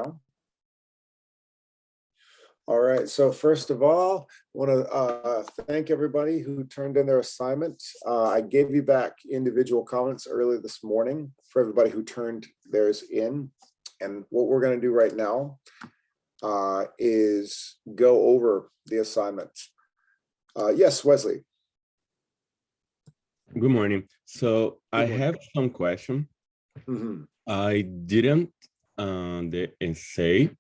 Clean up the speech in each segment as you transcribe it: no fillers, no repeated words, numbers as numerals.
All right, so first of all, I want to thank everybody who turned in their assignment. I gave you back individual comments earlier this morning for everybody who turned theirs in. And what we're going to do right now is go over the assignment. Yes, Wesley. Good morning. So Good I morning. have some question. Mhm. I didn't the essay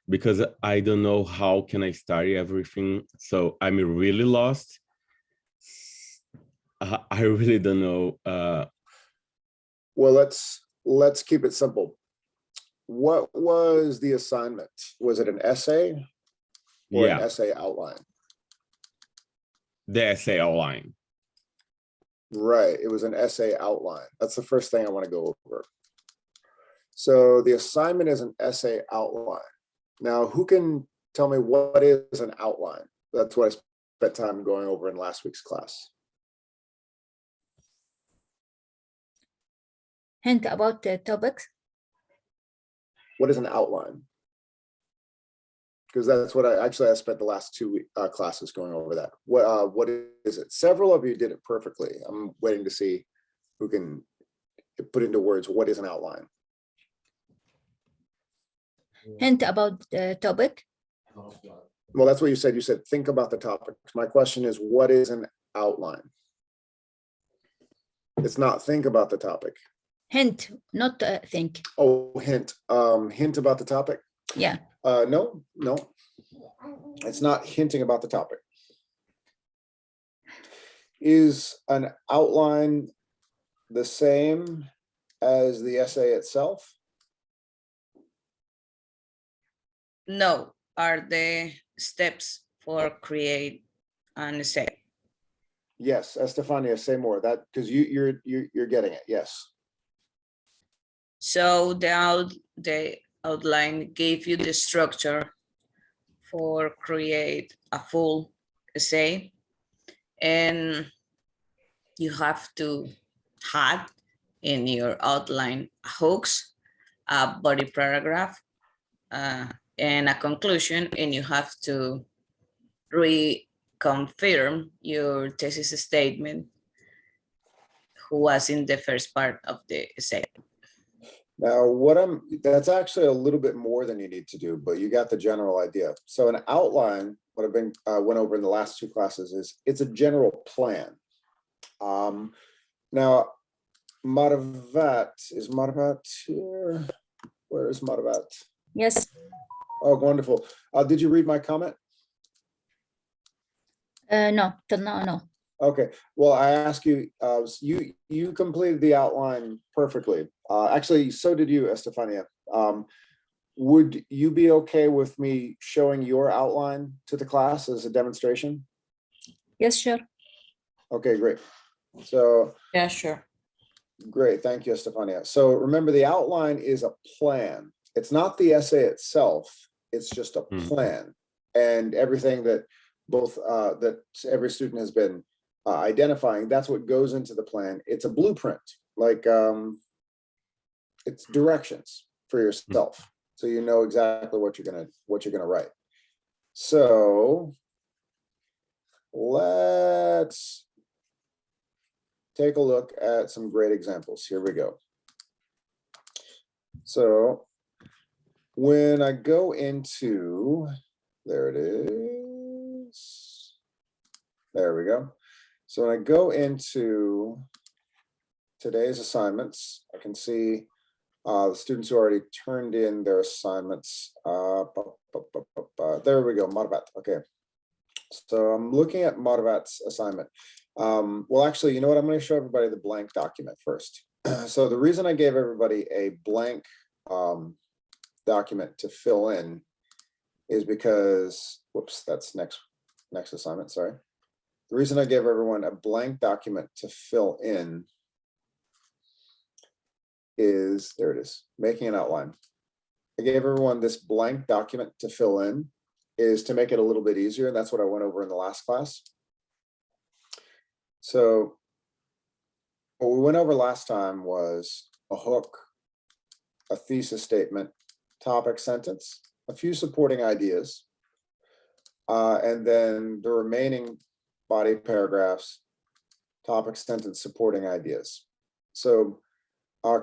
because I don't know how can I start everything. So I'm really lost. I really don't know. Well, let's keep it simple. What was the assignment? Was it an essay or an Yeah, essay outline? the essay outline. Right, it was an essay outline. That's the first thing I want to go over. So the assignment is an essay outline. Now, who can tell me what is an outline? That's what I spent time going over in last week's class. Hint about the topics. What is an outline? Because that's what I spent the last two classes going over that. What is it? Several of you did it perfectly. I'm waiting to see who can put into words what is an outline. Hint about the topic. Well, that's what you said. You said think about the topic. My question is, what is an outline? It's not think about the topic. Hint, not think. Oh, hint. Hint about the topic. Yeah. No. It's not hinting about the topic. Is an outline the same as the essay itself? No, are the steps for create an essay. Yes, Estefania, say more. That because you're getting it. Yes. So the outline gave you the structure for create a full essay, and you have to add in your outline hooks, a body paragraph, and a conclusion, and you have to reconfirm your thesis statement who was in the first part of the essay. Now, that's actually a little bit more than you need to do, but you got the general idea. So an outline, what I've been went over in the last two classes is it's a general plan. Now, Madhavat, is Madhavat here? Where is Madhavat? Yes. Oh, wonderful. Did you read my comment? No, till now, no. Okay, well, I ask you, you completed the outline perfectly. Actually, so did you, Estefania. Would you be okay with me showing your outline to the class as a demonstration? Yes, sure. Okay, great. So, Yeah, sure. great, thank you, Estefania. So remember, the outline is a plan. It's not the essay itself, it's just a plan. And everything that that every student has been identifying, that's what goes into the plan. It's a blueprint, like it's directions for yourself, so you know exactly what you're gonna write. So let's take a look at some great examples. Here we go. So when I go into, there it is. There we go. So when I go into today's assignments, I can see the students who already turned in their assignments. There we go, Madhavat. Okay. So I'm looking at Madhavat's assignment. Well, actually, you know what? I'm going to show everybody the blank document first. So the reason I gave everybody a blank document to fill in is because, whoops, that's next assignment, sorry. The reason I gave everyone a blank document to fill in is, there it is, making an outline. I gave everyone this blank document to fill in is to make it a little bit easier. And that's what I went over in the last class. So what we went over last time was a hook, a thesis statement, topic sentence, a few supporting ideas, and then the remaining body paragraphs, topic sentence, supporting ideas. So,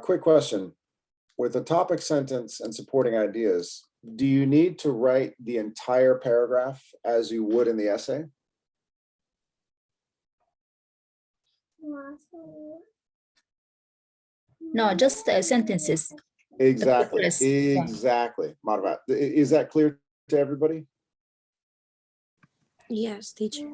quick question. With the topic sentence and supporting ideas, do you need to write the entire paragraph as you would in the essay? No, just sentences. Exactly, Yes, yeah. exactly. Madhavat, is that clear to everybody? Yes, teacher.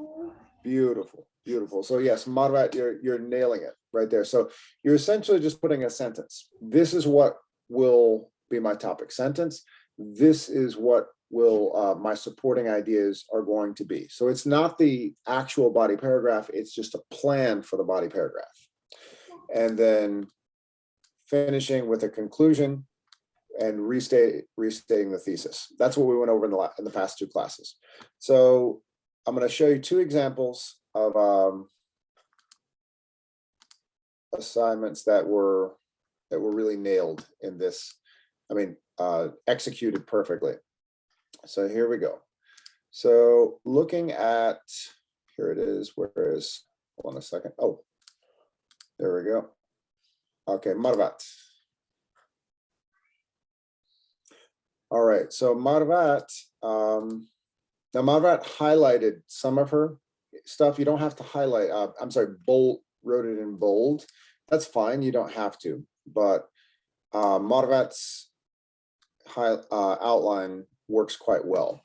Beautiful, beautiful. So yes, Madhavat, you're nailing it right there. So you're essentially just putting a sentence. This is what will be my topic sentence. This is what will my supporting ideas are going to be. So it's not the actual body paragraph, it's just a plan for the body paragraph. And then finishing with a conclusion and restating the thesis. That's what we went over in the past two classes. So I'm going to show you two examples of assignments that were really nailed in this. I mean, executed perfectly. So here we go. So looking at, here it is, where is, hold on a second. Oh, there we go. Okay, Madhavat. All right, so Madhavat, now Madhavat highlighted some of her stuff. You don't have to highlight, I'm sorry, bold, wrote it in bold. That's fine, you don't have to, but Madhavat's outline works quite well.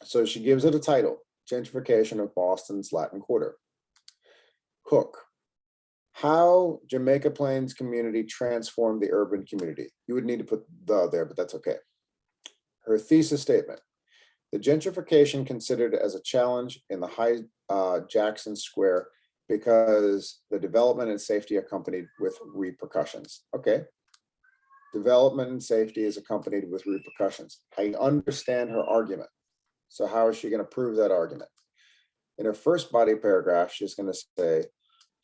So she gives it a title, Gentrification of Boston's Latin Quarter. Hook, how Jamaica Plains community transformed the urban community. You would need to put the there, but that's okay. Her thesis statement, the gentrification considered as a challenge in the high Jackson Square because the development and safety accompanied with repercussions. Okay. Development and safety is accompanied with repercussions. I understand her argument. So how is she going to prove that argument? In her first body paragraph, she's going to say,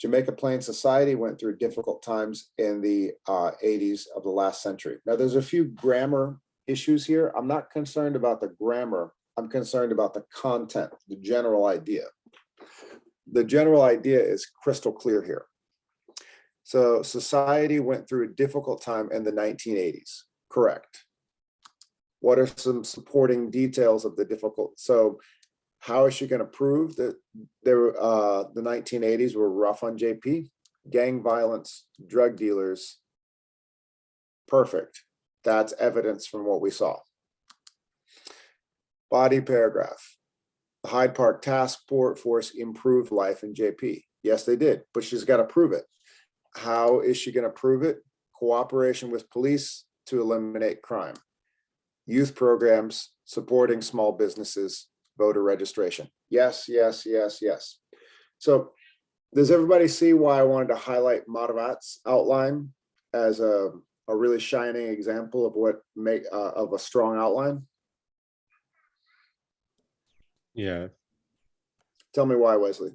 Jamaica Plains society went through difficult times in the 80s of the last century. Now, there's a few grammar issues here. I'm not concerned about the grammar. I'm concerned about the content, the general idea. The general idea is crystal clear here. So society went through a difficult time in the 1980s. Correct. What are some supporting details of the difficult? So how is she going to prove that the 1980s were rough on JP? Gang violence, drug dealers. Perfect. That's evidence from what we saw. Body paragraph. The Hyde Park Task Force improved life in JP. Yes, they did, but she's got to prove it. How is she going to prove it? Cooperation with police to eliminate crime. Youth programs, supporting small businesses, voter registration. Yes, yes, yes, yes. So does everybody see why I wanted to highlight Madhavat's outline as a really shining example of what of a strong outline? Yeah. Tell me why, Wesley.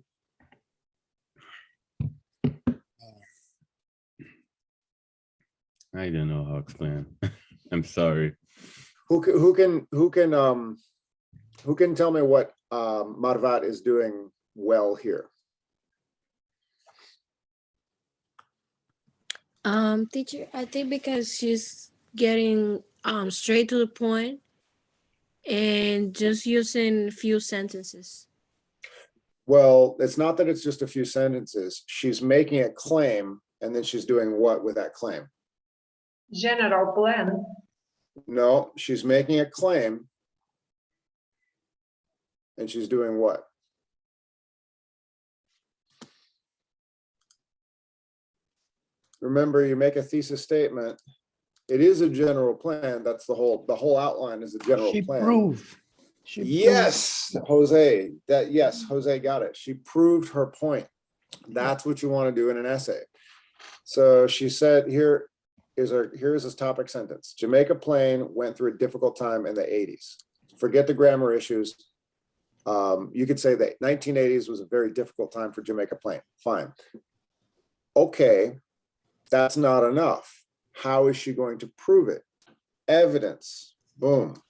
I don't know how to explain. I'm sorry. Who can tell me what Madhavat is doing well here? Teacher, I think because she's getting straight to the point and just using a few sentences. Well, it's not that it's just a few sentences. She's making a claim, and then she's doing what with that claim? General plan. No, she's making a claim, and she's doing what? Remember, you make a thesis statement. It is a general plan. That's the whole outline is a general plan. Yes, Jose, Jose got it. She proved her point. That's what you want to do in an essay. So she said, here's this topic sentence. Jamaica Plain went through a difficult time in the 80s. Forget the grammar issues. You could say that 1980s was a very difficult time for Jamaica Plain. Fine. Okay, that's not enough. How is she going to prove it? evidence. Boom,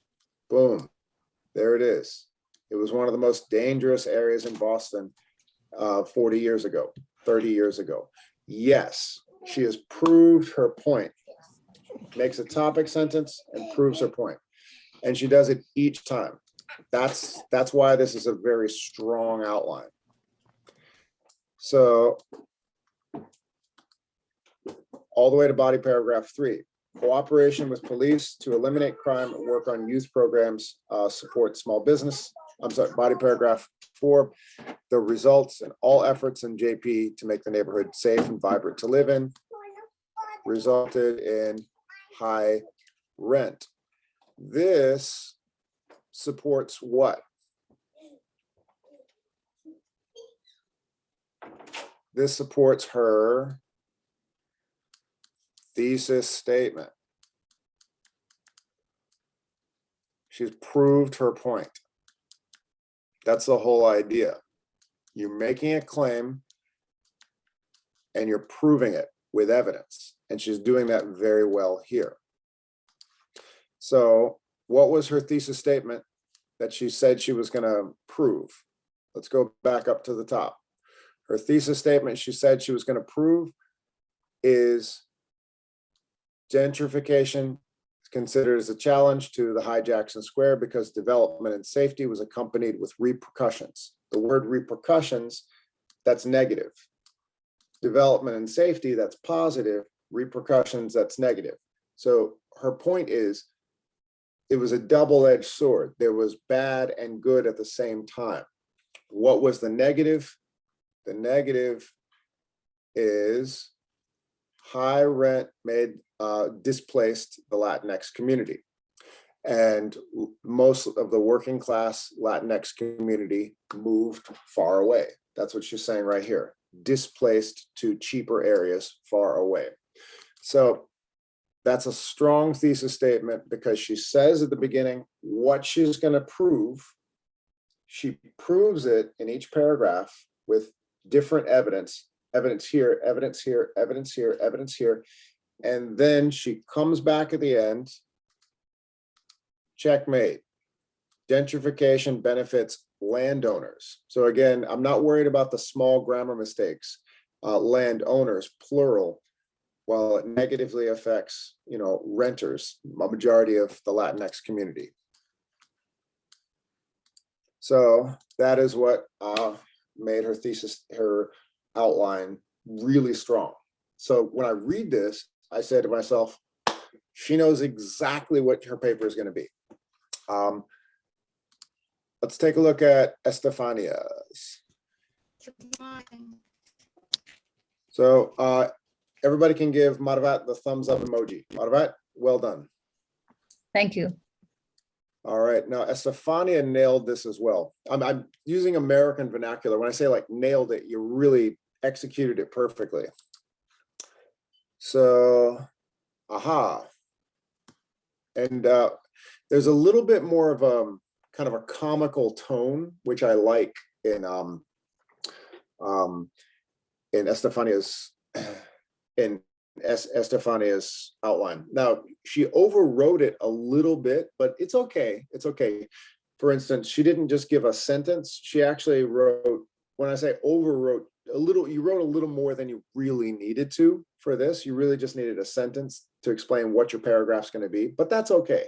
boom. There it is. It was one of the most dangerous areas in Boston 40 years ago, 30 years ago. Yes, she has proved her point. Makes a topic sentence and proves her point. And she does it each time. That's why this is a very strong outline. So all the way to body paragraph 3. Cooperation with police to eliminate crime and work on youth programs, support small business. I'm sorry, body paragraph 4. The results and all efforts in JP to make the neighborhood safe and vibrant to live in resulted in high rent. This supports what? This supports her thesis statement. She's proved her point. That's the whole idea. You're making a claim and you're proving it with evidence. And she's doing that very well here. So what was her thesis statement that she said she was going to prove? Let's go back up to the top. Her thesis statement she said she was going to prove is gentrification is considered as a challenge to the High Jackson Square because development and safety was accompanied with repercussions. The word repercussions, that's negative. Development and safety, that's positive. Repercussions, that's negative. So her point is, it was a double-edged sword. There was bad and good at the same time. What was the negative? The negative is high rent displaced the Latinx community. And most of the working class Latinx community moved far away. That's what she's saying right here. Displaced to cheaper areas far away. So that's a strong thesis statement because she says at the beginning what she's going to prove. She proves it in each paragraph with different evidence. Evidence here, evidence here, evidence here, evidence here. And then she comes back at the end. Checkmate. Gentrification benefits landowners. So again, I'm not worried about the small grammar mistakes. Landowners, plural, while it negatively affects, renters, a majority of the Latinx community. So that is what made her thesis, her outline really strong. So when I read this, I said to myself, she knows exactly what her paper is going to be. Let's take a look at Estefania's. So everybody can give Marvat the thumbs up emoji. Marvat, well done. Thank you. All right, now Estefania nailed this as well. I'm using American vernacular. When I say like nailed it, you really executed it perfectly. So, aha. And there's a little bit more of a kind of a comical tone, which I like in Estefania's Estefania's outline. Now, she overwrote it a little bit, but it's okay. It's okay. For instance, she didn't just give a sentence. She actually wrote, when I say overwrote a little, you wrote a little more than you really needed to for this. You really just needed a sentence to explain what your paragraph's going to be, but that's okay.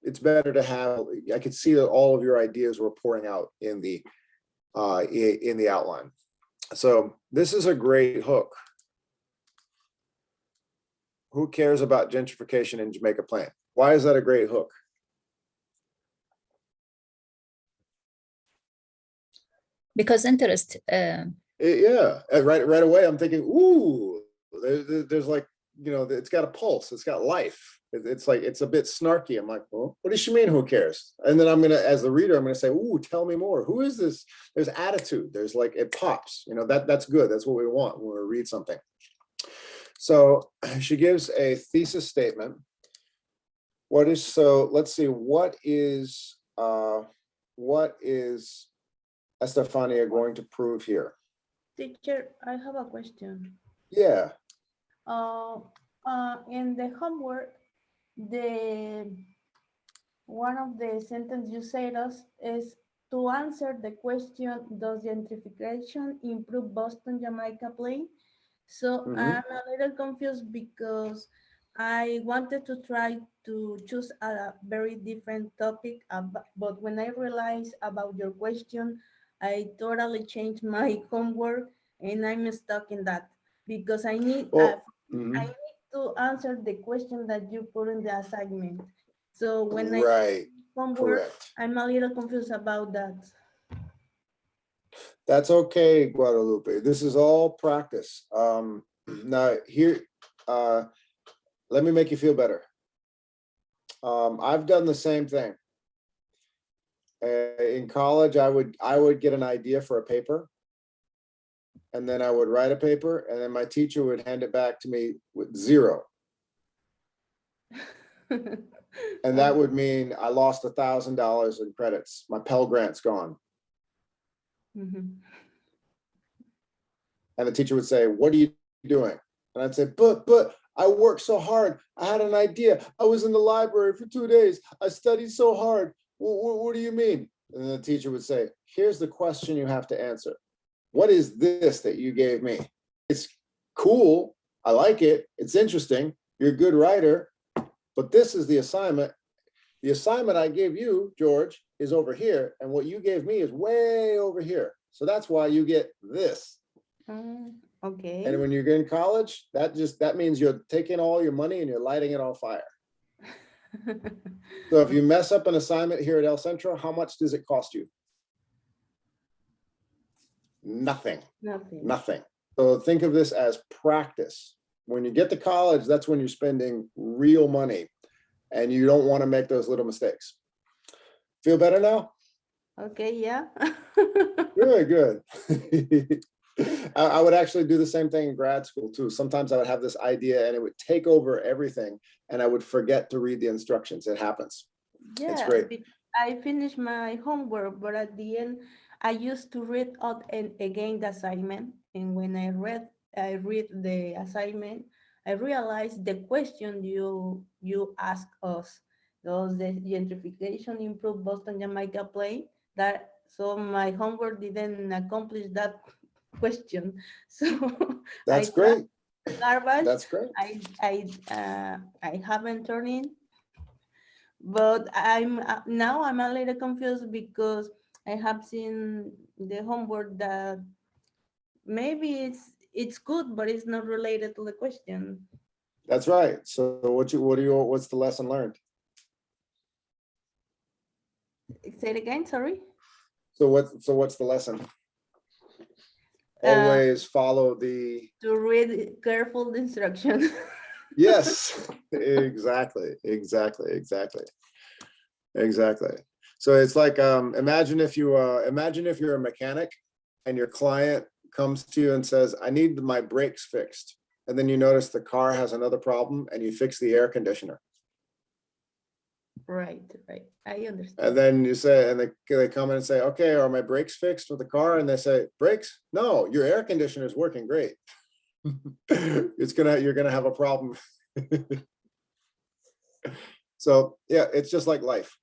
It's better to have, I could see that all of your ideas were pouring out in the outline. So this is a great hook. Who cares about gentrification in Jamaica Plain? Why is that a great hook? Because interest. Yeah, right away I'm thinking, ooh, there's like, it's got a pulse, it's got life. It's like, it's a bit snarky. I'm like, well, what does she mean, who cares? And then I'm gonna, as the reader, I'm gonna say, ooh, tell me more. Who is this? There's attitude, there's like, it pops, that's good. That's what we want when we read something. So she gives a thesis statement. Let's see, what is Estefania going to prove here? Teacher, I have a question. Yeah. in the homework, the one of the sentence you said us is to answer the question, does gentrification improve Boston, Jamaica plain? So Mhm. I'm a little confused because I wanted to try to choose a very different topic, but when I realized about your question, I totally changed my homework and I'm stuck in that because I need Well, I mhm. need to answer the question that you put in the assignment. So when I Right, homework, correct. I'm a little confused about that. That's okay, Guadalupe. This is all practice. Now here, let me make you feel better. I've done the same thing. In college, I would get an idea for a paper, and then I would write a paper, and then my teacher would hand it back to me with 0. And that would mean I lost $1,000 in credits. My Pell Grant's gone. Mhm. And the teacher would say, "What are you doing?" And I'd say, but I worked so hard. I had an idea. I was in the library for 2 days. I studied so hard. What do you mean? And the teacher would say, "Here's the question you have to answer. What is this that you gave me? It's cool. I like it. It's interesting. You're a good writer, but this is the assignment. The assignment I gave you, George, is over here. And what you gave me is way over here. So that's why you get this." Okay. And when you're in college, that means you're taking all your money and you're lighting it on fire. So if you mess up an assignment here at El Centro, how much does it cost you? Nothing, Nothing. nothing. So think of this as practice. When you get to college, that's when you're spending real money and you don't want to make those little mistakes. Feel better now? Okay, yeah. Good, good. I would actually do the same thing in grad school too. Sometimes I would have this idea and it would take over everything and I would forget to read the instructions. It happens. It's Yeah, great. I finished my homework, but at the end, I used to read out and again the assignment. And when I read the assignment, I realized the question you asked us, does the gentrification improve Boston Jamaica play? That so my homework didn't accomplish that question. So That's I tried great. garbage. That's great. I haven't turned in, but now I'm a little confused because I have seen the homework that maybe it's good, but it's not related to the question. That's right. So what's the lesson learned? Say it again, sorry. So what's the lesson? Uh, Always follow the, to read careful the instruction. yes, exactly. So it's like, imagine if you're a mechanic and your client comes to you and says, "I need my brakes fixed." And then you notice the car has another problem and you fix the air conditioner. Right. I understand. And then you say, and they come in and say, "Okay, are my brakes fixed with the car?" And they say, "Brakes? No, your air conditioner is working great." You're gonna have a problem. So yeah, it's just like life.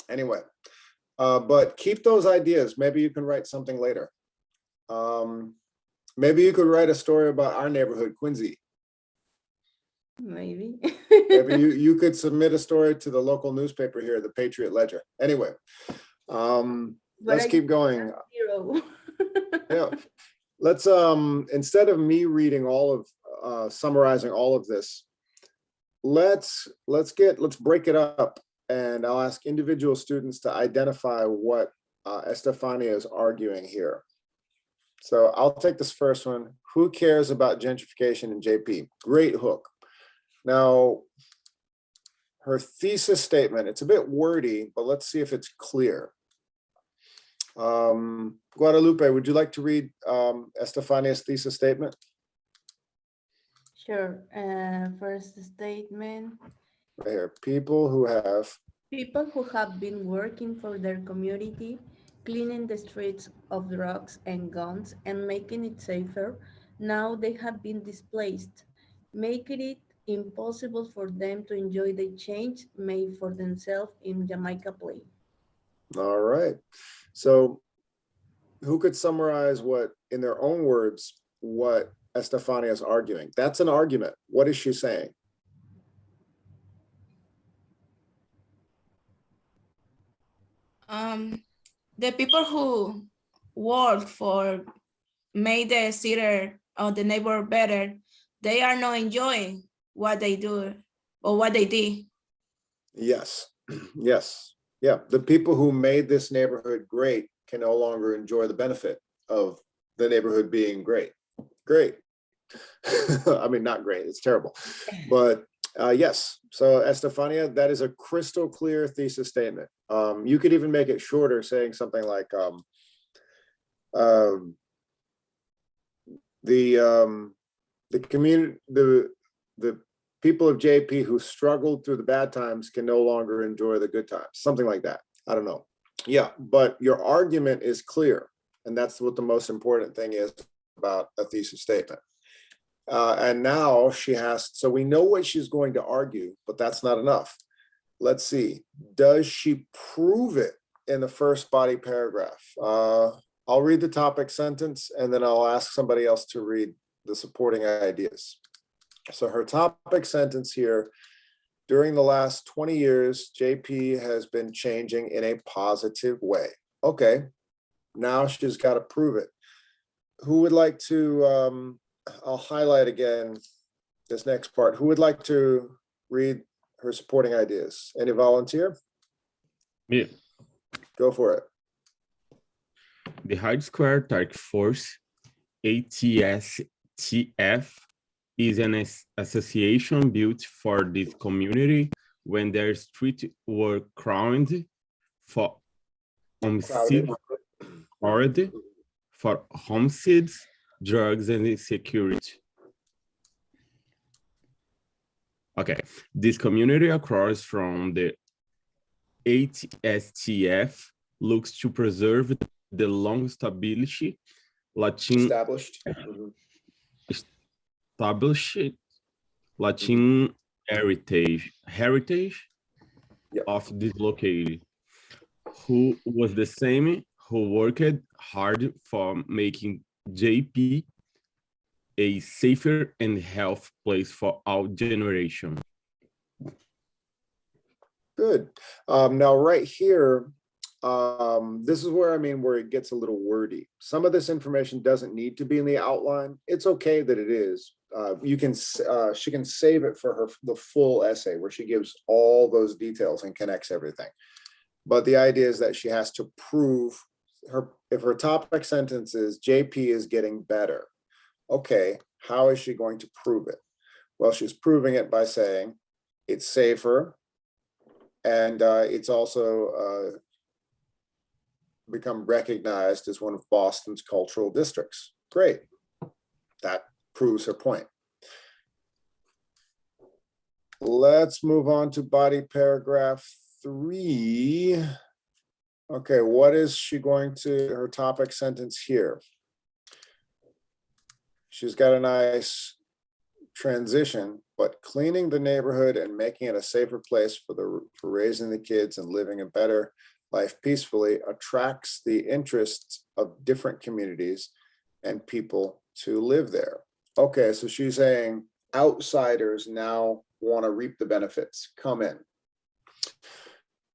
Anyway, but keep those ideas. Maybe you can write something later. Maybe you could write a story about our neighborhood, Quincy. Maybe. Maybe you could submit a story to the local newspaper here, the Patriot Ledger. Anyway, let's keep going. 0. Yeah, let's instead of me reading all of summarizing all of this, let's break it up, and I'll ask individual students to identify what Estefania is arguing here. So I'll take this first one. Who cares about gentrification in JP? Great hook. Now, her thesis statement, it's a bit wordy, but let's see if it's clear. Guadalupe, would you like to read Estefania's thesis statement? Sure. First statement. Right here. People who have been working for their community, cleaning the streets of drugs and guns and making it safer, now they have been displaced, making it impossible for them to enjoy the change made for themselves in Jamaica Plain. All right. So who could summarize what, in their own words, what Estefania is arguing? That's an argument. What is she saying? The people who work for made the city or the neighbor better, they are not enjoying what they do or what they did. Yes, yes, yeah. The people who made this neighborhood great can no longer enjoy the benefit of the neighborhood being great. Great. I mean, not great, it's terrible. But yes, so Estefania, that is a crystal clear thesis statement. You could even make it shorter, saying something like the community, the people of JP who struggled through the bad times can no longer enjoy the good times, something like that. I don't know. Yeah, but your argument is clear, and that's what the most important thing is about a thesis statement. And now she has, so we know what she's going to argue, but that's not enough. Let's see, does she prove it in the first body paragraph? I'll read the topic sentence and then I'll ask somebody else to read the supporting ideas. So her topic sentence here, during the last 20 years, JP has been changing in a positive way. Okay, now she's got to prove it. Who would like to, I'll highlight again this next part. Who would like to read her supporting ideas? Any volunteer? Yeah. Go for it. The Hard Square Task Force, ATSTF, is an association built for this community when their streets were crowded for homicides, drugs, and insecurity. Okay, this community across from the ATSTF looks to preserve the long established Latin heritage Yep. of this locality, who was the same who worked hard for making JP a safer and healthy place for our generation. Good. Now right here, this is where, I mean, where it gets a little wordy. Some of this information doesn't need to be in the outline. It's okay that it is. She can save it for the full essay where she gives all those details and connects everything. But the idea is that she has to prove if her topic sentence is JP is getting better. Okay, how is she going to prove it? Well, she's proving it by saying it's safer and it's also become recognized as one of Boston's cultural districts. Great. That proves her point. Let's move on to body paragraph 3. Okay, what is she going to, her topic sentence here? She's got a nice transition, but cleaning the neighborhood and making it a safer place for raising the kids and living a better life peacefully attracts the interests of different communities and people to live there. Okay, so she's saying outsiders now want to reap the benefits, come in.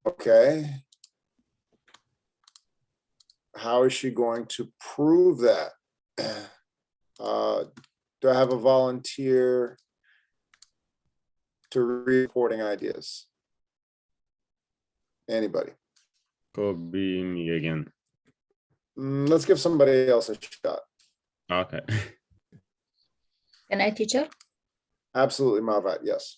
Okay. How is she going to prove that? Do I have a volunteer to read reporting ideas? Anybody? Could be me again. Let's give somebody else a shot. Okay. Can I, teacher? Absolutely, Mavat, yes.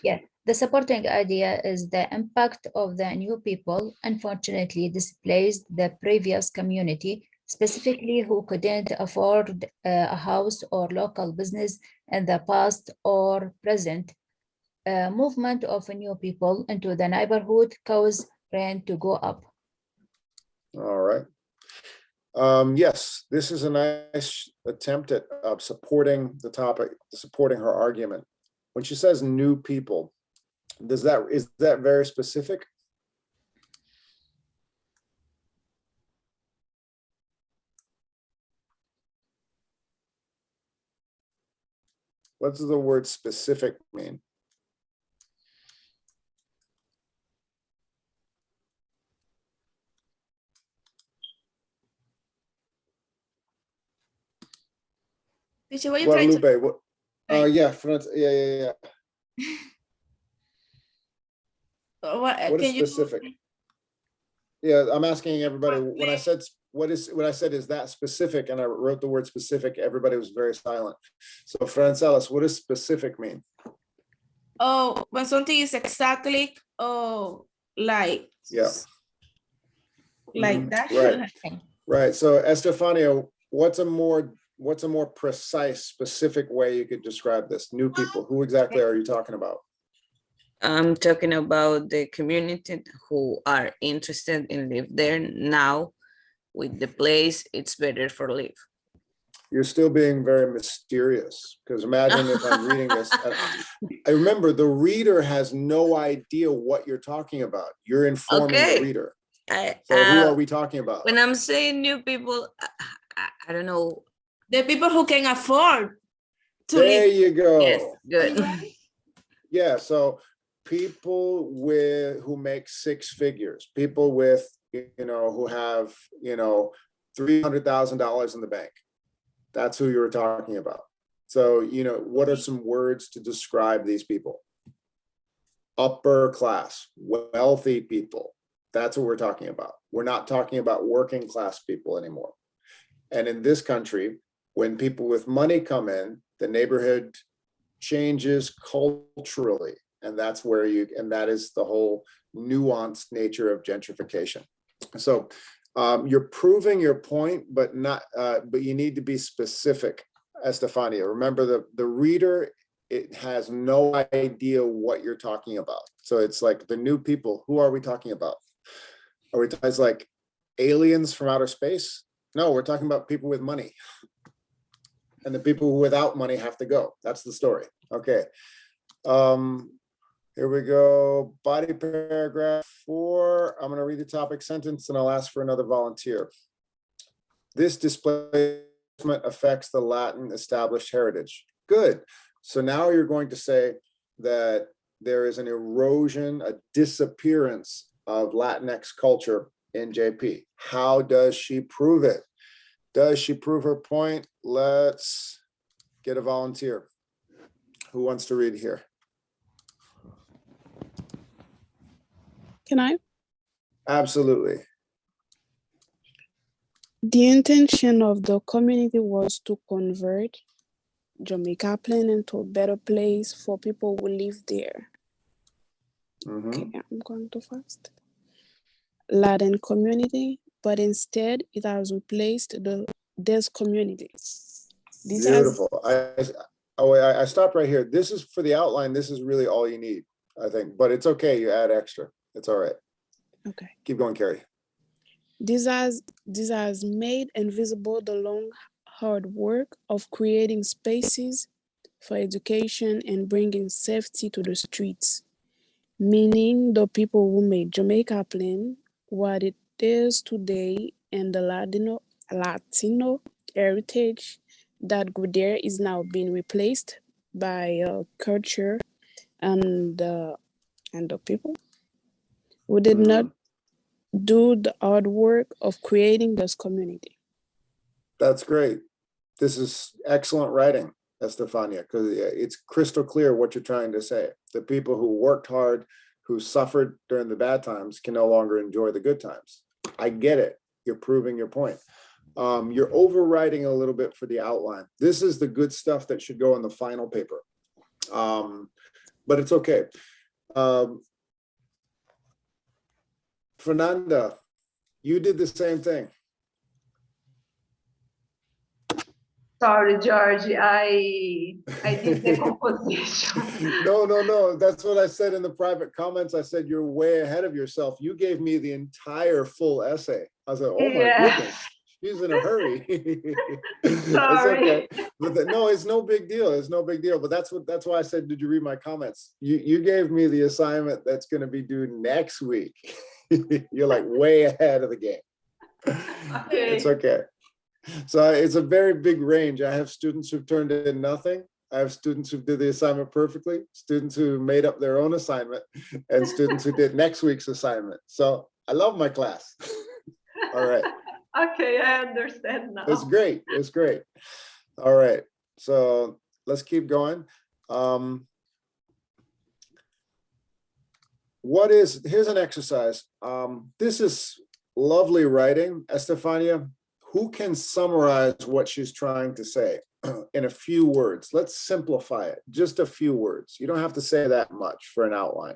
Yeah, the supporting idea is the impact of the new people unfortunately displaced the previous community, specifically who couldn't afford a house or local business in the past or present. Movement of new people into the neighborhood caused rent to go up. All right. Yes, this is a nice attempt at supporting the topic, supporting her argument. when she says new people, is that very specific? What does the word specific mean? Teacher, what you trying to? Guadalupe, what? Right. Yeah, yeah. What, What is can you? specific? Yeah, I'm asking everybody, What when I name? said, what I said, is that specific? And I wrote the word specific, everybody was very silent. So Francelis, what does specific mean? Oh, when something is exactly, oh, like. Yeah. Like Mhm, that. right. Right. So Estefania, what's a more precise, specific way you could describe this? New people, who exactly are you talking about? I'm talking about the community who are interested in live there now with the place, it's better for live. You're still being very mysterious, because imagine if I'm reading this. I remember the reader has no idea what you're talking about. You're informing the Okay. reader. I, So who are we talking about? when I'm saying new people, I don't know. The people who can afford to There live. you go. Yes, good. Yeah, so people who make six figures, people with, who have, $300,000 in the bank. That's who you were talking about. So, what are some words to describe these people? Upper class, wealthy people. That's what we're talking about. We're not talking about working class people anymore. And in this country, when people with money come in, the neighborhood changes culturally. And that's where that is the whole nuanced nature of gentrification. So you're proving your point, but you need to be specific, Estefania. Remember, the reader, it has no idea what you're talking about. So it's like the new people, who are we talking about? Are we talking like aliens from outer space? No, we're talking about people with money. And the people who without money have to go. That's the story. Okay. Here we go. Body paragraph 4. I'm going to read the topic sentence and I'll ask for another volunteer. This displacement affects the Latin established heritage. Good. So now you're going to say that there is an erosion, a disappearance of Latinx culture in JP. How does she prove it? Does she prove her point? Let's get a volunteer. Who wants to read here? Can I? Absolutely. The intention of the community was to convert Jamaica Plain into a better place for people who live there. Mhm. Okay, I'm going too fast. Latin community, but instead it has replaced this community. Beautiful. I stopped right here. This is for the outline. This is really all you need, I think, but it's okay. You add extra. It's all right. Okay. Keep going, Carrie. This has made invisible the long, hard work of creating spaces for education and bringing safety to the streets, meaning the people who made Jamaica Plain what it is today, and the Latino heritage that grew there is now being replaced by culture and the people who did not do the hard work of creating this community. That's great. This is excellent writing, Estefania, because it's crystal clear what you're trying to say. The people who worked hard, who suffered during the bad times, can no longer enjoy the good times. I get it. You're proving your point. You're overwriting a little bit for the outline. This is the good stuff that should go in the final paper. But it's okay. Fernanda, you did the same thing. Sorry, George, I did the composition. No. That's what I said in the private comments. I said, you're way ahead of yourself. You gave me the entire full essay. I was like, oh my Yeah. goodness. She's in a hurry. It's Sorry. okay. But no, it's no big deal. It's no big deal. But that's why I said, did you read my comments? You gave me the assignment that's going to be due next week. You're like way ahead of the game. Okay. It's okay. So it's a very big range. I have students who've turned in nothing. I have students who did the assignment perfectly, students who made up their own assignment, and students who did next week's assignment. So I love my class. All right. Okay, I understand now. It's great. It's great. All right. So let's keep going. Here's an exercise. This is lovely writing. Estefania, who can summarize what she's trying to say in a few words? Let's simplify it. Just a few words. You don't have to say that much for an outline.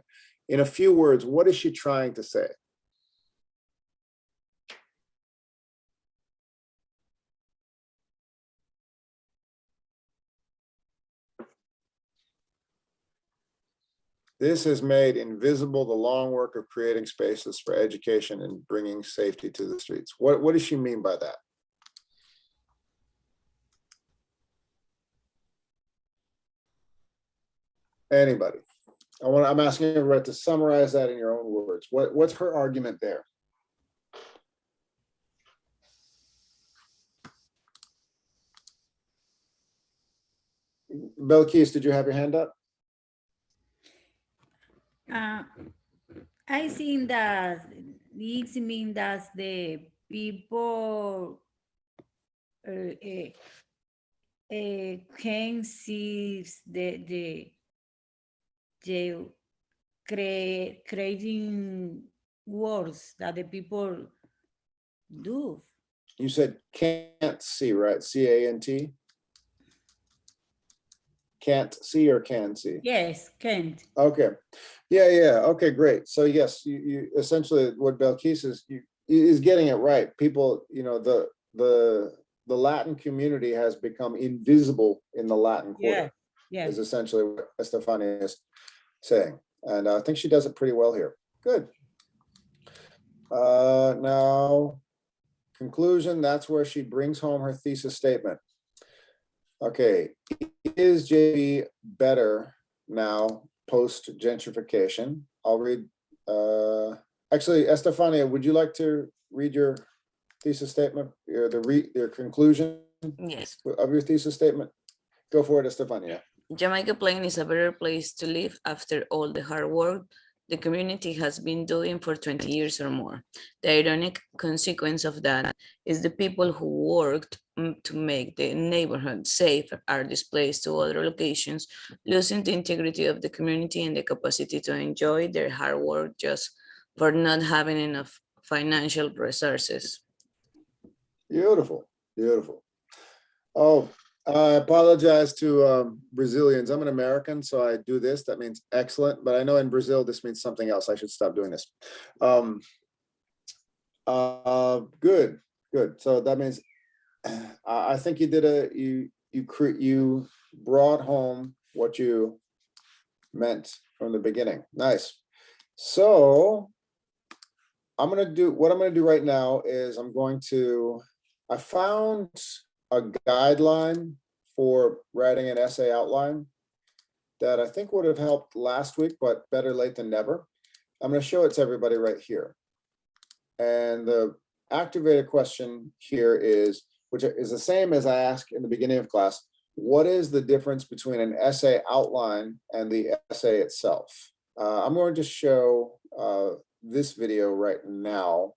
In a few words, what is she trying to say? This has made invisible the long work of creating spaces for education and bringing safety to the streets. What does she mean by that? Anybody? I'm asking everybody to summarize that in your own words. What's her argument there? Belkis, did you have your hand up? I think that it means that the people can see the creating words that the people do. You said can't see, right? C-A-N-T? Can't see or can see? Yes, can't. Okay. Yeah. Okay, great. So yes, you essentially what Belkis is getting it right. People, the Latin community has become invisible in the Latin Quarter. Yeah. Is essentially what Estefania is saying. And I think she does it pretty well here. Good. Now, conclusion, that's where she brings home her thesis statement. Okay, is JB better now post gentrification? I'll read, actually, Estefania, would you like to read your thesis statement, your conclusion Yes. of your thesis statement? Go for it, Estefania. Jamaica Plain is a better place to live after all the hard work the community has been doing for 20 years or more. The ironic consequence of that is the people who worked to make the neighborhood safe are displaced to other locations, losing the integrity of the community and the capacity to enjoy their hard work just for not having enough financial resources. Beautiful, beautiful. Oh, I apologize to Brazilians. I'm an American, so I do this. That means excellent, but I know in Brazil this means something else. I should stop doing this. Good. So that means I think you did you brought home what you meant from the beginning. Nice. So what I'm gonna do right now is I found a guideline for writing an essay outline that I think would have helped last week, but better late than never. I'm going to show it to everybody right here. And the activated question here is, which is the same as I asked in the beginning of class, what is the difference between an essay outline and the essay itself? I'm going to show this video right now.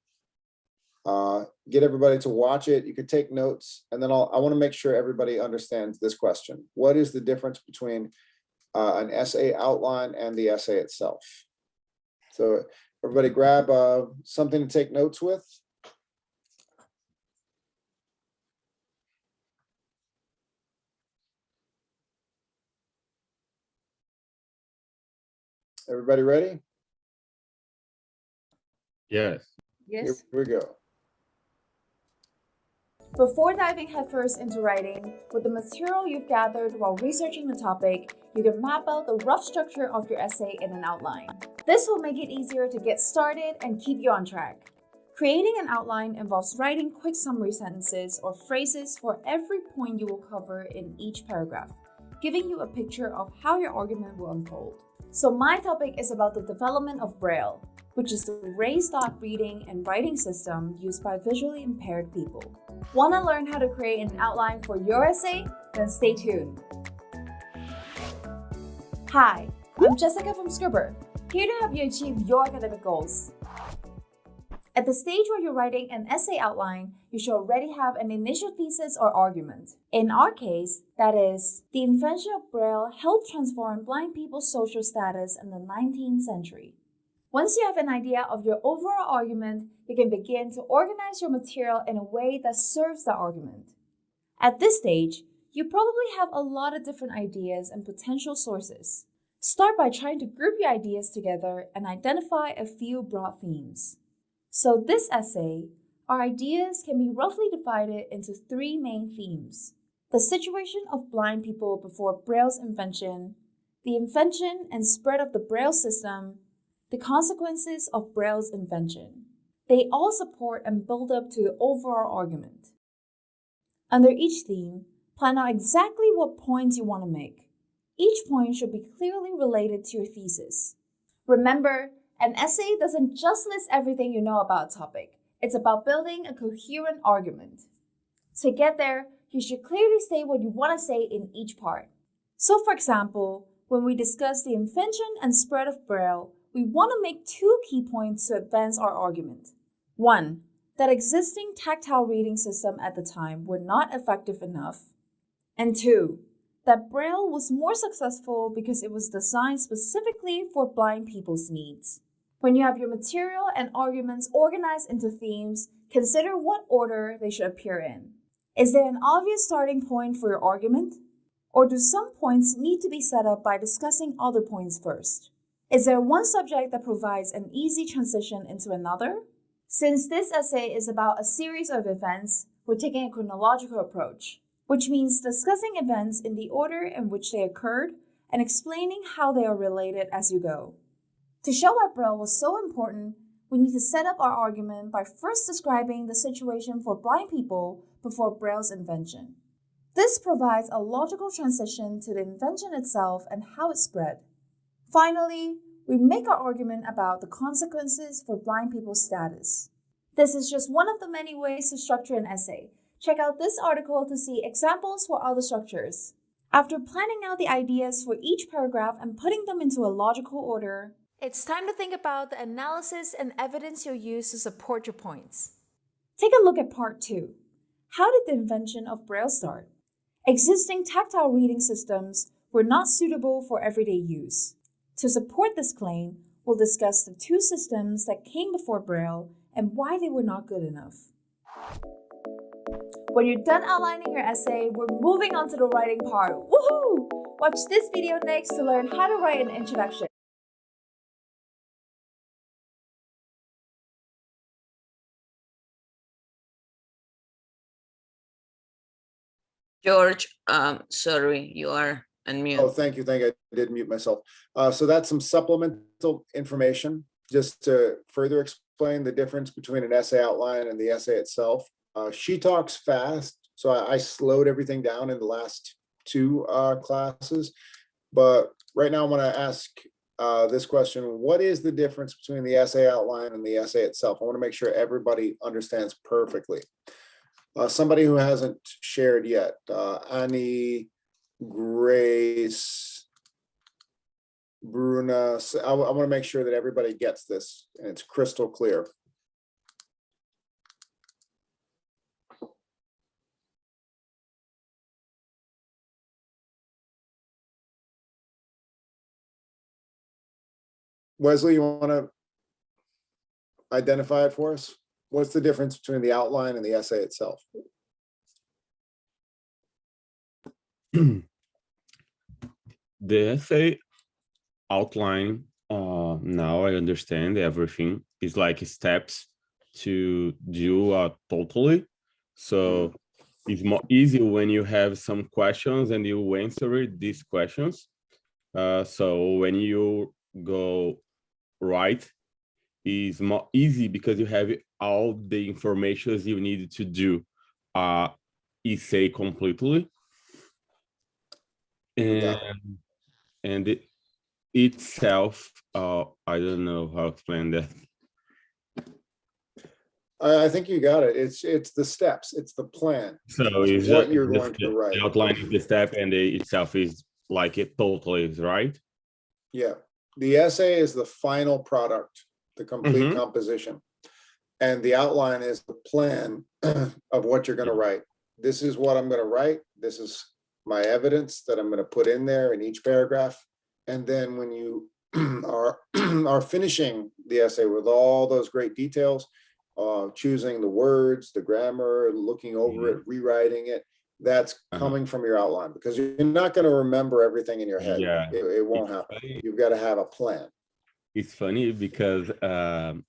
Get everybody to watch it. You could take notes, and then I want to make sure everybody understands this question. What is the difference between an essay outline and the essay itself? So everybody grab something to take notes with. Everybody ready? Yes. Here we go. Before diving headfirst into writing, with the material you've gathered while researching the topic, you can map out the rough structure of your essay in an outline. This will make it easier to get started and keep you on track. Creating an outline involves writing quick summary sentences or phrases for every point you will cover in each paragraph, giving you a picture of how your argument will unfold. So my topic is about the development of Braille, which is the raised dot reading and writing system used by visually impaired people. Want to learn how to create an outline for your essay? Then stay tuned. Hi, I'm Jessica from Scribber, here to help you achieve your academic goals. At the stage where you're writing an essay outline, you should already have an initial thesis or argument. In our case, that is, the invention of Braille helped transform blind people's social status in the 19th century. Once you have an idea of your overall argument, you can begin to organize your material in a way that serves the argument. At this stage, you probably have a lot of different ideas and potential sources. Start by trying to group your ideas together and identify a few broad themes. So this essay, our ideas can be roughly divided into 3 main themes: the situation of blind people before Braille's invention, the invention and spread of the Braille system, the consequences of Braille's invention. They all support and build up to the overall argument. Under each theme, plan out exactly what points you want to make. Each point should be clearly related to your thesis. Remember, an essay doesn't just list everything you know about a topic. It's about building a coherent argument. To get there, you should clearly state what you want to say in each part. So for example, when we discuss the invention and spread of Braille, we want to make 2 key points to advance our argument. 1, that existing tactile reading systems at the time were not effective enough. And 2, that Braille was more successful because it was designed specifically for blind people's needs. When you have your material and arguments organized into themes, consider what order they should appear in. Is there an obvious starting point for your argument? Or do some points need to be set up by discussing other points first? Is there one subject that provides an easy transition into another? Since this essay is about a series of events, we're taking a chronological approach, which means discussing events in the order in which they occurred and explaining how they are related as you go. To show why Braille was so important, we need to set up our argument by first describing the situation for blind people before Braille's invention. This provides a logical transition to the invention itself and how it spread. Finally, we make our argument about the consequences for blind people's status. This is just one of the many ways to structure an essay. Check out this article to see examples for other structures. After planning out the ideas for each paragraph and putting them into a logical order, it's time to think about the analysis and evidence you'll use to support your points. Take a look at part 2. How did the invention of Braille start? Existing tactile reading systems were not suitable for everyday use. To support this claim, we'll discuss the 2 systems that came before Braille and why they were not good enough. When you're done outlining your essay, we're moving on to the writing part. Woohoo! Watch this video next to learn how to write an introduction. George, sorry, you are unmuted. Oh, thank you. I did mute myself. So that's some supplemental information just to further explain the difference between an essay outline and the essay itself. She talks fast, so I slowed everything down in the last 2 classes. But right now I want to ask this question: what is the difference between the essay outline and the essay itself? I want to make sure everybody understands perfectly. Somebody who hasn't shared yet, Annie, Grace, Bruna. I want to make sure that everybody gets this and it's crystal clear. Wesley, you want to identify it for us? What's the difference between the outline and the essay itself? The essay outline, now I understand everything. It's like steps to do totally. So it's more easy when you have some questions and you answer these questions. So when you go write is more easy because you have all the information you need to do essay completely. And it itself, I don't know how to explain that. I think you got it. It's the steps. It's the plan. So It's it's what just you're going to write. the outline of the step, and the itself is like it totally is, right? Yeah. The essay is the final product, the complete composition. And the outline is the plan of what you're going to write. This is what I'm going to write. This is my evidence that I'm going to put in there in each paragraph. And then when you are finishing the essay with all those great details, choosing the words, the grammar, looking over it, rewriting it, that's coming from your outline, because you're not going to remember everything in your head. Yeah. It won't happen. You've got to have a plan. It's funny because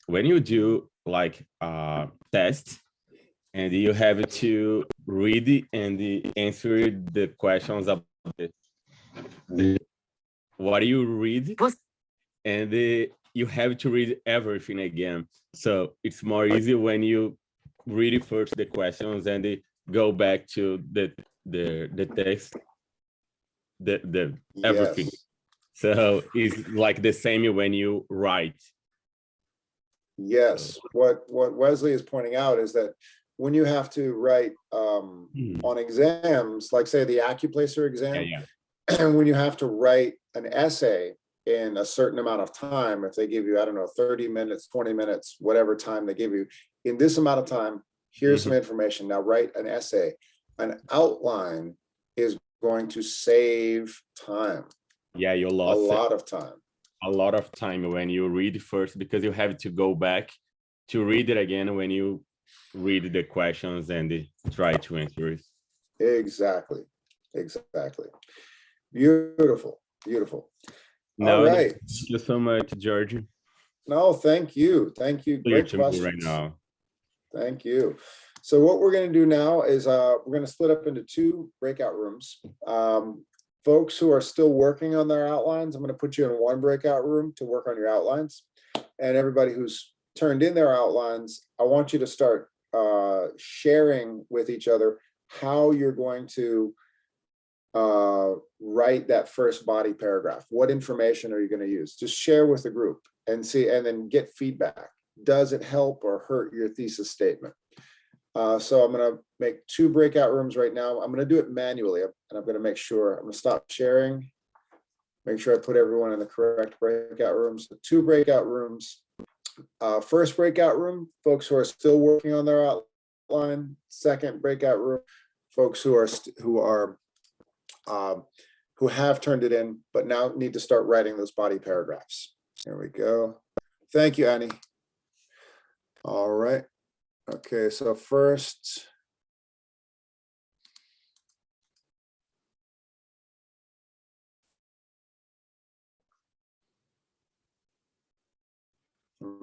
when you do like a test and you have to read and answer the questions about what you read, and you have to read everything again. So it's more easy when you read first the questions and go back to the text, the everything. Yes. So it's like the same when you write. Yes. What Wesley is pointing out is that when you have to write on exams, like say the Accuplacer exam, and when you have to write an essay in a certain amount of time, if they give you, I don't know, 30 minutes, 20 minutes, whatever time they give you, in this amount of time, here's some information. Now write an essay. An outline is going to save time. Yeah, you lost a lot of time. A lot of time when you read first, because you have to go back to read it again when you read the questions and try to answer it. Exactly. Exactly. Beautiful. Beautiful. No, all right. Thank you so much, George. No, thank you. Thank you. Great questions. Right now. Thank you. So what we're going to do now is we're going to split up into 2 breakout rooms. Folks who are still working on their outlines, I'm going to put you in one breakout room to work on your outlines. And everybody who's turned in their outlines, I want you to start sharing with each other how you're going to write that first body paragraph. What information are you going to use? Just share with the group and see, and then get feedback. Does it help or hurt your thesis statement? So I'm going to make 2 breakout rooms right now. I'm going to do it manually, and I'm going to make sure, I'm going to stop sharing, make sure I put everyone in the correct breakout rooms. So 2 breakout rooms. First breakout room, folks who are still working on their outline. Second breakout room, folks who have turned it in, but now need to start writing those body paragraphs. Here we go. Thank you, Annie. All right. Okay, so first,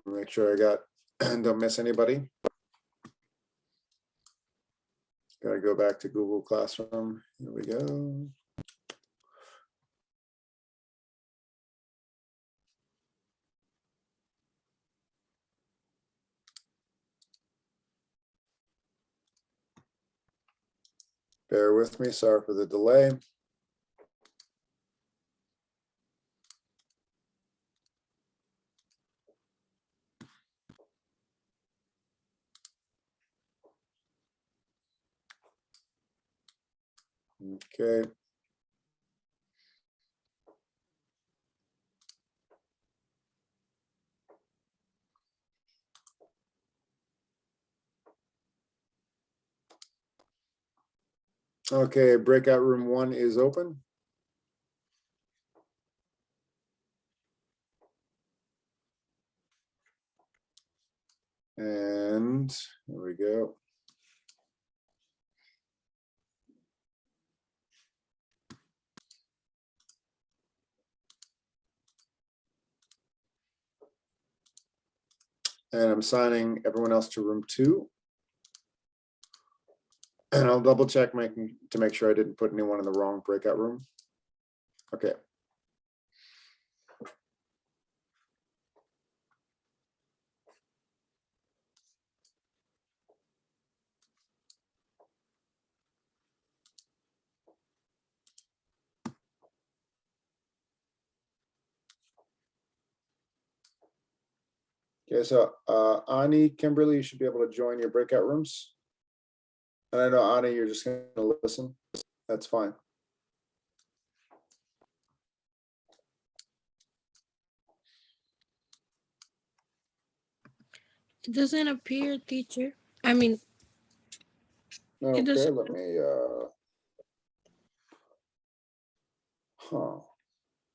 make sure I got, don't miss anybody. Got to go back to Google Classroom. Here we go. Bear with me, sorry for the delay. Okay. Okay, breakout room 1 is open. And here we go. And I'm assigning everyone else to room 2. And I'll double check to make sure I didn't put anyone in the wrong breakout room. Okay. Okay, so Ani, Kimberly, you should be able to join your breakout rooms. And I know, Ani, you're just gonna listen. That's fine. It doesn't appear, teacher. I mean, Okay, doesn't- let me, all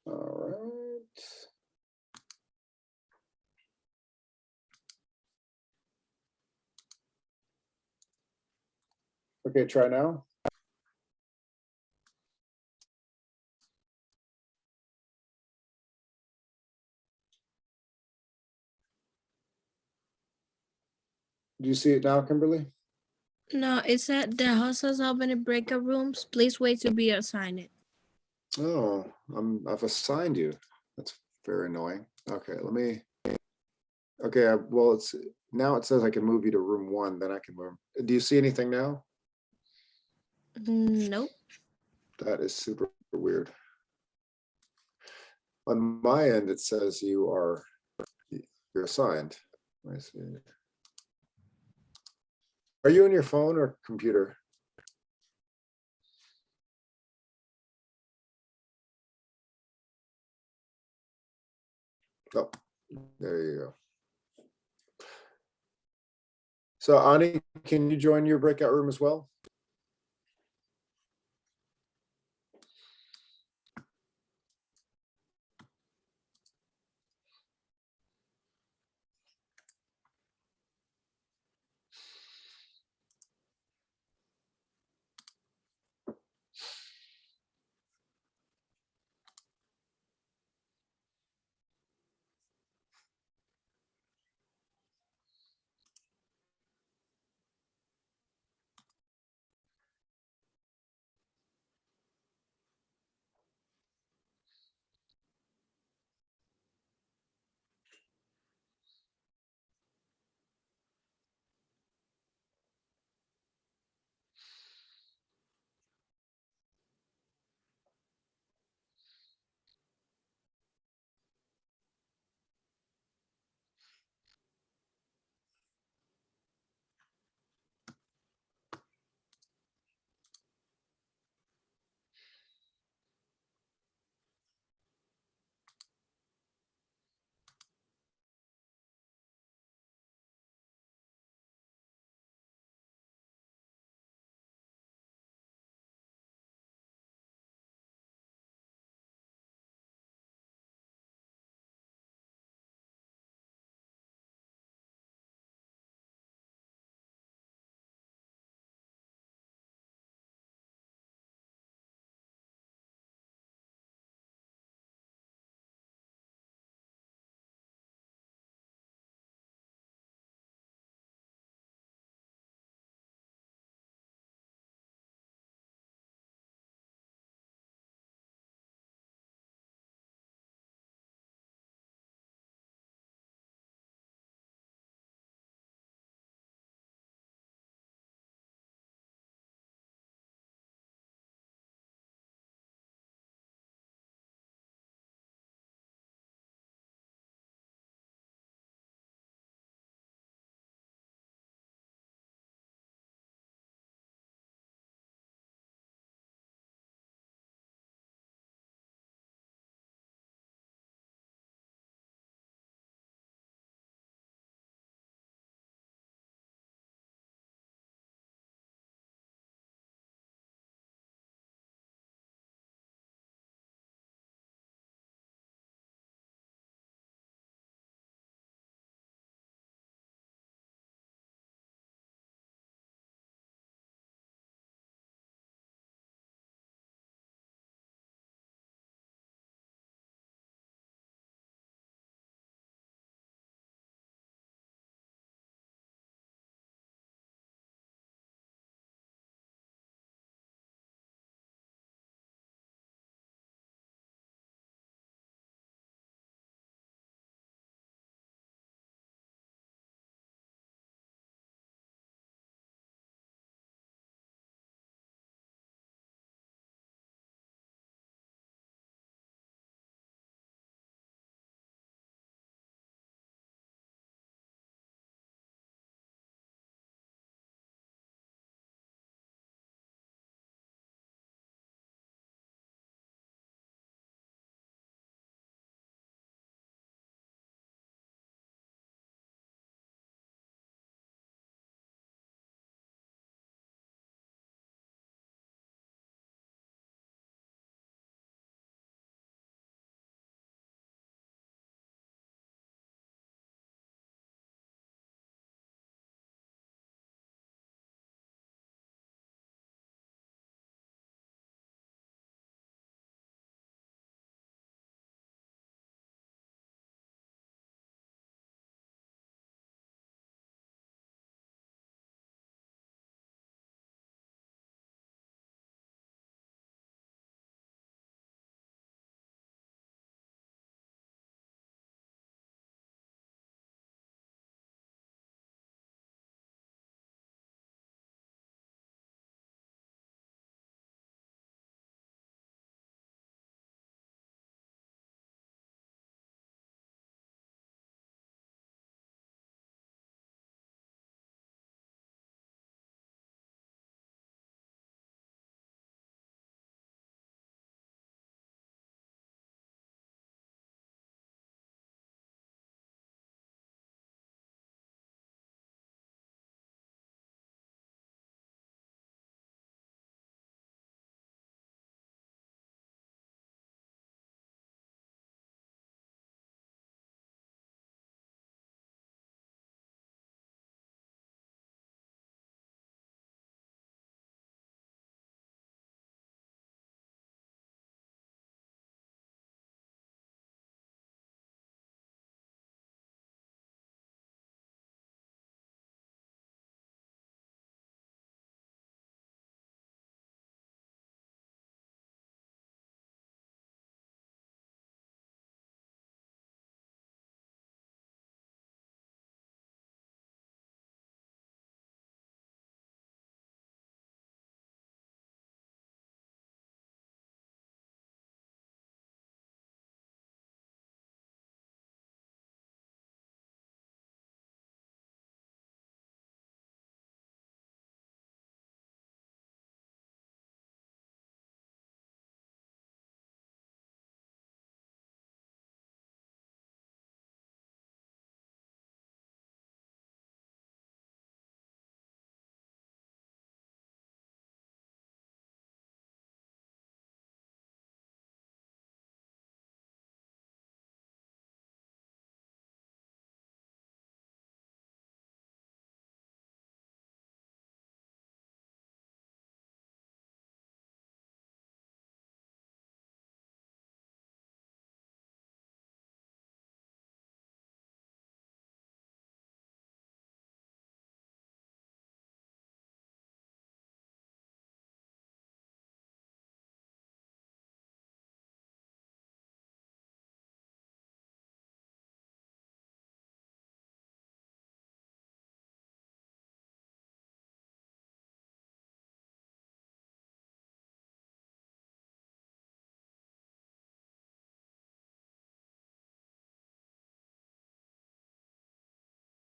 right. Okay, try now. Do you see it now, Kimberly? no, it said the host has opened breakout rooms. Please wait to be assigned. Oh, I've assigned you. That's very annoying. Okay, let me. Okay, well, it's now it says I can move you to room 1, then I can move. Do you see anything now? Nope. That is super weird. On my end, it says you're assigned. Let me see. Are you on your phone or computer? Oh, there you go. So Ani, can you join your breakout room as well?